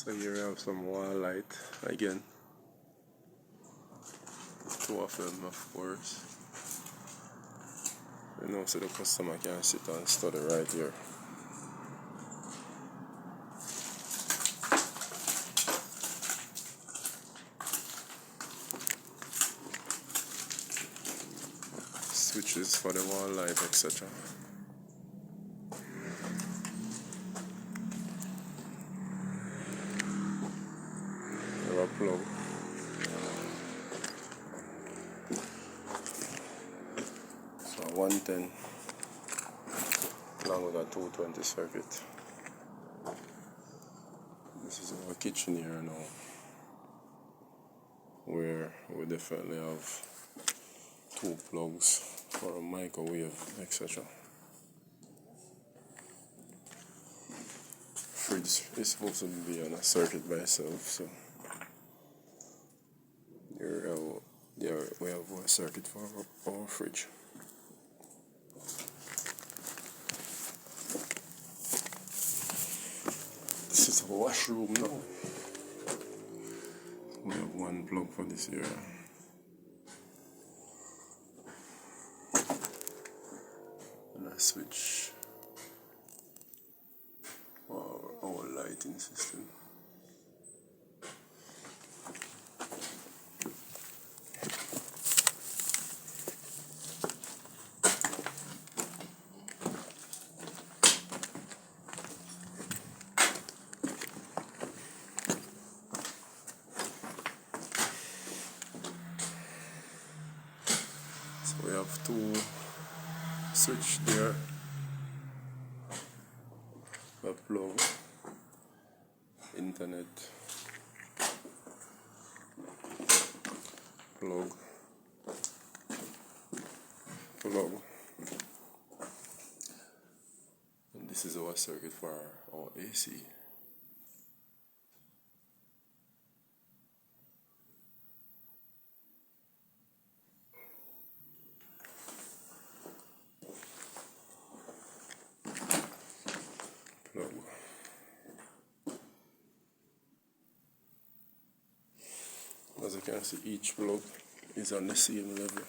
So here we have some wall light again. Two of them, of course. You know, so the customer can sit and study right here. Switches for the wall light, etc. We have a plug. So 110 along with a 220 circuit. This is our kitchen here now, where we definitely have two plugs for a microwave, etc. Fridge is supposed to be on a circuit by itself, so here we have a circuit for our fridge. This is a washroom now. We have one plug for this area. And a switch for our lighting system. So we have two switch there, a plug, internet, plug, and this is our circuit for our AC. Plug. As you can see, each plug is on the same level.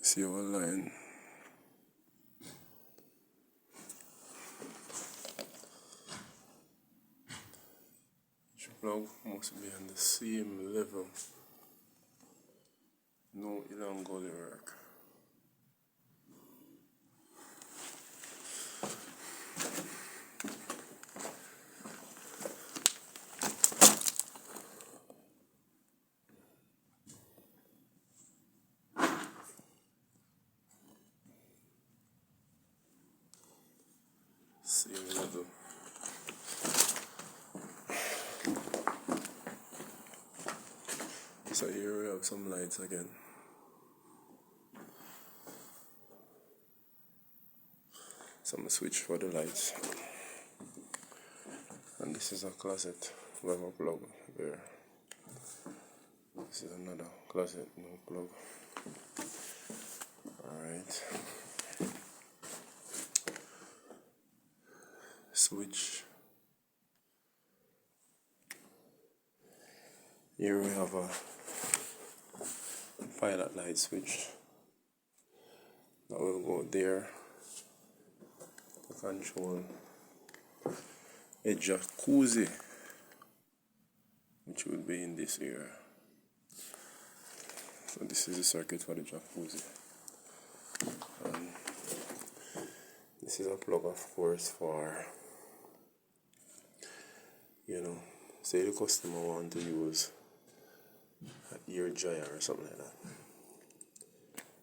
See our line. Each plug must be on the same level. No elongated work. Same level. So here we have some lights again. Some switch for the lights. And this is a closet. We have a plug there. This is another closet, no plug. Alright. Switch. Here we have a pilot light switch that will go there to control a jacuzzi, which would be in this area. So this is the circuit for the jacuzzi, and this is a plug, of course, for, you know, say the customer want to use an ear dryer or something like that.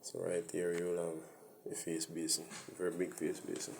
So right here you will have a face basin, a very big face basin.